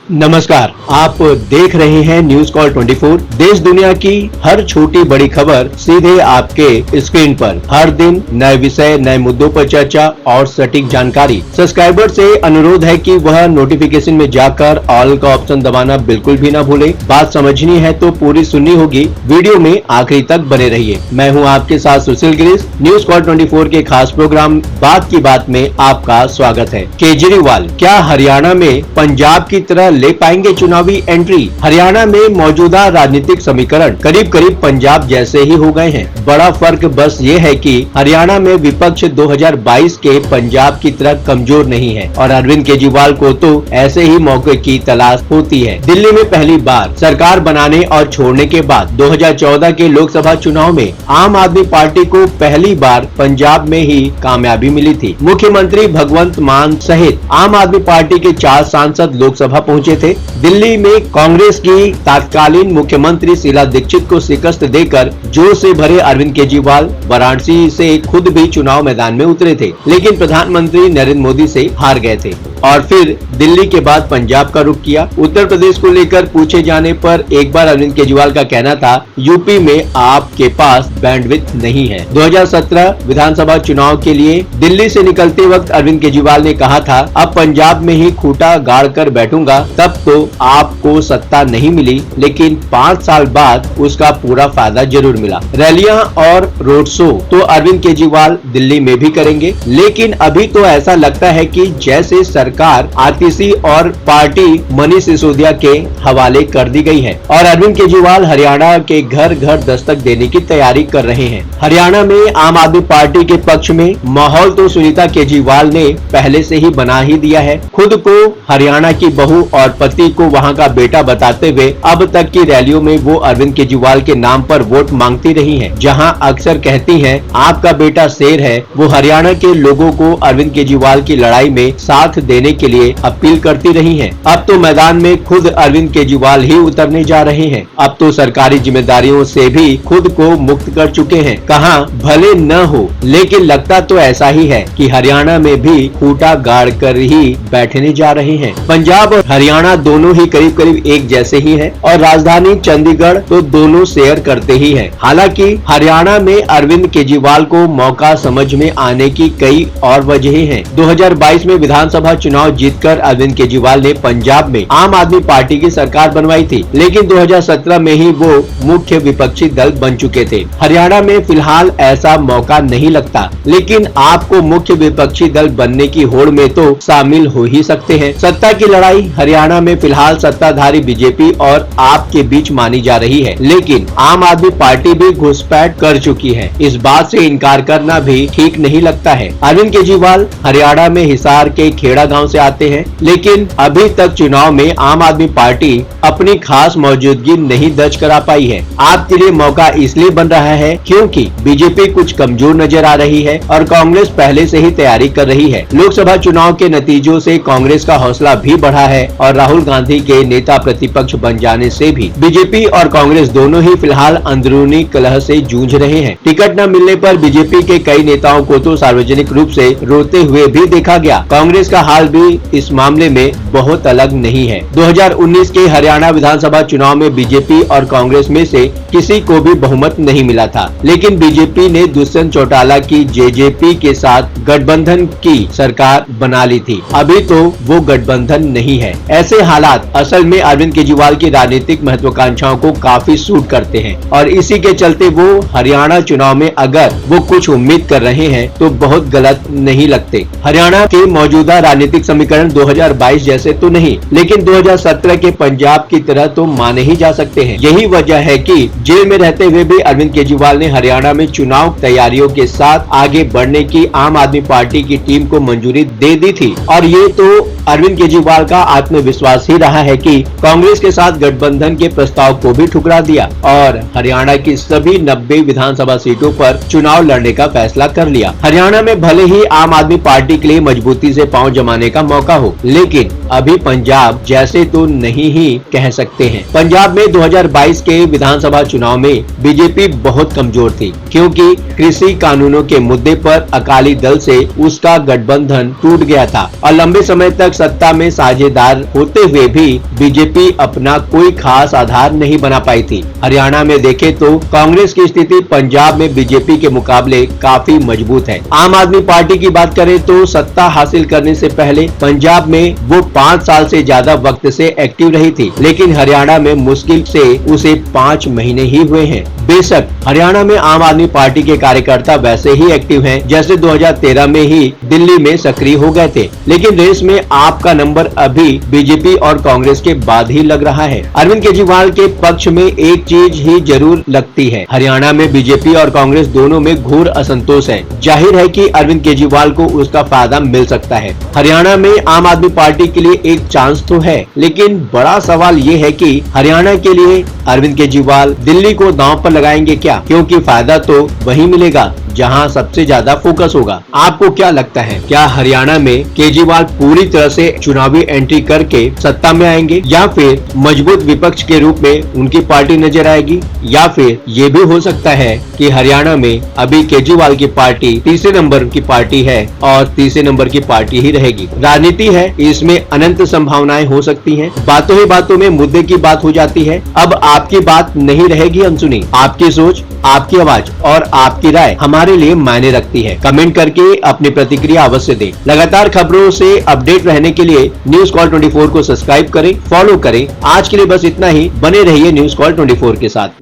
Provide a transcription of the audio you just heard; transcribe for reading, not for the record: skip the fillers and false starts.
नमस्कार, आप देख रहे हैं न्यूज कॉल 24। देश दुनिया की हर छोटी बड़ी खबर सीधे आपके स्क्रीन पर। हर दिन नए विषय, नए मुद्दों पर चर्चा और सटीक जानकारी। सब्सक्राइबर से अनुरोध है कि वह नोटिफिकेशन में जाकर ऑल का ऑप्शन दबाना बिल्कुल भी ना भूले। बात समझनी है तो पूरी सुननी होगी, वीडियो में आखिरी तक बने रहिए। मैं हूं आपके साथ सुशील गिरीश। न्यूज कॉल 24 के खास प्रोग्राम बात की बात में आपका स्वागत है। केजरीवाल क्या हरियाणा में पंजाब की तरह ले पाएंगे चुनावी एंट्री? हरियाणा में मौजूदा राजनीतिक समीकरण करीब करीब पंजाब जैसे ही हो गए हैं। बड़ा फर्क बस ये है कि हरियाणा में विपक्ष 2022 के पंजाब की तरह कमजोर नहीं है और अरविंद केजरीवाल को तो ऐसे ही मौके की तलाश होती है। दिल्ली में पहली बार सरकार बनाने और छोड़ने के बाद 2014 के लोकसभा चुनाव में आम आदमी पार्टी को पहली बार पंजाब में ही कामयाबी मिली थी। मुख्यमंत्री भगवंत मान सहित आम आदमी पार्टी के 4 सांसद लोकसभा पहुंचे थे। दिल्ली में कांग्रेस की तत्कालीन मुख्यमंत्री शीला दीक्षित को शिकस्त देकर जोश से भरे अरविंद केजरीवाल वाराणसी से खुद भी चुनाव मैदान में उतरे थे, लेकिन प्रधानमंत्री नरेंद्र मोदी से हार गए थे और फिर दिल्ली के बाद पंजाब का रुख किया। उत्तर प्रदेश को लेकर पूछे जाने पर एक बार अरविंद केजरीवाल का कहना था, यूपी में आपके पास बैंडविड्थ नहीं है। 2017 विधानसभा चुनाव के लिए दिल्ली से निकलते वक्त अरविंद केजरीवाल ने कहा था, अब पंजाब में ही खूंटा गाड़ कर बैठूंगा, तब तो आपको सत्ता नहीं मिली, लेकिन 5 साल बाद उसका पूरा फायदा जरूर मिला। रैलियां और रोड शो तो अरविंद केजरीवाल दिल्ली में भी करेंगे, लेकिन अभी तो ऐसा लगता है कि जैसे सरकार आरटीसी और पार्टी मनीष सिसोदिया के हवाले कर दी गई है और अरविंद केजरीवाल हरियाणा के घर घर दस्तक देने की तैयारी कर रहे हैं। हरियाणा में आम आदमी पार्टी के पक्ष में माहौल तो सुनीता केजरीवाल ने पहले से ही बना ही दिया है। खुद को हरियाणा की बहू और पति को वहां का बेटा बताते हुए अब तक की रैलियों में वो अरविंद केजरीवाल के नाम पर वोट मांगती रही हैं। जहां अक्सर कहती हैं आपका बेटा शेर है, वो हरियाणा के लोगों को अरविंद केजरीवाल की लड़ाई में साथ देने के लिए अपील करती रही हैं। अब तो मैदान में खुद अरविंद केजरीवाल ही उतरने जा रहे हैं। अब तो सरकारी जिम्मेदारियों से भी खुद को मुक्त कर चुके हैं। कहां भले न हो, लेकिन लगता तो ऐसा ही है कि हरियाणा में भी खूंटा गाड़ कर ही बैठने जा रहे हैं। पंजाब और हरियाणा दोनों ही करीब करीब एक जैसे ही है और राजधानी चंडीगढ़ तो दोनों शेयर करते ही है। हालांकि हरियाणा में अरविंद केजरीवाल को मौका समझ में आने की कई और वजहें हैं। 2022 में विधानसभा चुनाव जीतकर अरविंद केजरीवाल ने पंजाब में आम आदमी पार्टी की सरकार बनवाई थी, लेकिन 2017 में ही वो मुख्य विपक्षी दल बन चुके थे। हरियाणा में फिलहाल ऐसा मौका नहीं लगता, लेकिन आपको मुख्य विपक्षी दल बनने की होड़ में तो शामिल हो ही सकते हैं। सत्ता की लड़ाई हरियाणा में फिलहाल सत्ताधारी बीजेपी और आप के बीच मानी जा रही है, लेकिन आम आदमी पार्टी भी घुसपैठ कर चुकी है। इस बात से इनकार करना भी ठीक नहीं लगता है। अरविंद केजरीवाल हरियाणा में हिसार के खेड़ा गांव से आते हैं, लेकिन अभी तक चुनाव में आम आदमी पार्टी अपनी खास मौजूदगी नहीं दर्ज करा पाई है। आपके लिए मौका इसलिए बन रहा है क्योंकि बीजेपी कुछ कमजोर नजर आ रही है और कांग्रेस पहले से ही तैयारी कर रही है। लोकसभा चुनाव के नतीजों से कांग्रेस का हौसला भी बढ़ा है और राहुल गांधी के नेता प्रतिपक्ष बन जाने से भी बीजेपी और कांग्रेस दोनों ही फिलहाल अंदरूनी कलह से जूझ रहे हैं। टिकट न मिलने पर बीजेपी के कई नेताओं को तो सार्वजनिक रूप से रोते हुए भी देखा गया। कांग्रेस का हाल भी इस मामले में बहुत अलग नहीं है। 2019 के हरियाणा विधानसभा चुनाव में बीजेपी और कांग्रेस में से किसी को भी बहुमत नहीं मिला था, लेकिन बीजेपी ने दुष्यंत चौटाला की जेजेपी के साथ गठबंधन की सरकार बना ली थी। अभी तो वो गठबंधन नहीं है। ऐसे हालात असल में अरविंद केजरीवाल की राजनीतिक महत्वाकांक्षाओं को काफी सूट करते हैं और इसी के चलते वो हरियाणा चुनाव में अगर वो कुछ उम्मीद कर रहे हैं तो बहुत गलत नहीं लगते। हरियाणा के मौजूदा राजनीतिक समीकरण 2022 जैसे तो नहीं, लेकिन 2017 के पंजाब की तरह तो माने ही जा सकते हैं। यही वजह है कि जेल में रहते हुए भी अरविंद केजरीवाल ने हरियाणा में चुनाव तैयारियों के साथ आगे बढ़ने की आम आदमी पार्टी की टीम को मंजूरी दे दी थी और ये तो अरविंद केजरीवाल का आत्मविश्वास ही रहा है कि कांग्रेस के साथ गठबंधन के प्रस्ताव को भी ठुकरा दिया और हरियाणा की सभी 90 विधानसभा सीटों पर चुनाव लड़ने का फैसला कर लिया। हरियाणा में भले ही आम आदमी पार्टी के लिए मजबूती से पांव जमाने करने का मौका हो, लेकिन अभी पंजाब जैसे तो नहीं ही कह सकते हैं। पंजाब में 2022 के विधानसभा चुनाव में बीजेपी बहुत कमजोर थी, क्योंकि कृषि कानूनों के मुद्दे पर अकाली दल से उसका गठबंधन टूट गया था और लंबे समय तक सत्ता में साझेदार होते हुए भी बीजेपी अपना कोई खास आधार नहीं बना पाई थी। हरियाणा में देखें तो कांग्रेस की स्थिति पंजाब में बीजेपी के मुकाबले काफी मजबूत है। आम आदमी पार्टी की बात करें तो सत्ता हासिल करने से पहले पंजाब में वो 5 साल से ज्यादा वक्त से एक्टिव रही थी, लेकिन हरियाणा में मुश्किल से उसे 5 महीने ही हुए हैं। बेशक हरियाणा में आम आदमी पार्टी के कार्यकर्ता वैसे ही एक्टिव हैं जैसे 2013 में ही दिल्ली में सक्रिय हो गए थे, लेकिन रेस में आपका नंबर अभी बीजेपी और कांग्रेस के बाद ही लग रहा है। अरविंद केजरीवाल के पक्ष में एक चीज ही जरूर लगती है, हरियाणा में बीजेपी और कांग्रेस दोनों में घोर असंतोष है। जाहिर है कि अरविंद केजरीवाल को उसका फायदा मिल सकता है। हरियाणा में आम आदमी पार्टी के लिए एक चांस तो है, लेकिन बड़ा सवाल ये है कि हरियाणा के लिए अरविंद केजरीवाल दिल्ली को दांव पर लगाएंगे क्या, क्योंकि फायदा तो वही मिलेगा जहां सबसे ज्यादा फोकस होगा। आपको क्या लगता है, क्या हरियाणा में केजरीवाल पूरी तरह से चुनावी एंट्री करके सत्ता में आएंगे, या फिर मजबूत विपक्ष के रूप में उनकी पार्टी नजर आएगी, या फिर ये भी हो सकता है कि हरियाणा में अभी केजरीवाल की पार्टी तीसरे नंबर की पार्टी है और तीसरे नंबर की पार्टी ही रहेगी। राजनीति है, इसमें अनंत संभावनाएं हो सकती हैं। बातों ही बातों में मुद्दे की बात हो जाती है। अब आपकी बात नहीं रहेगी अनसुनी। आपकी सोच, आपकी आवाज और आपकी राय हमारे लिए मायने रखती है। कमेंट करके अपनी प्रतिक्रिया अवश्य दें। लगातार खबरों से अपडेट रहने के लिए न्यूज कॉल 24 को सब्सक्राइब करें, फॉलो करें। आज के लिए बस इतना ही। बने रहिए न्यूज कॉल 24 के साथ।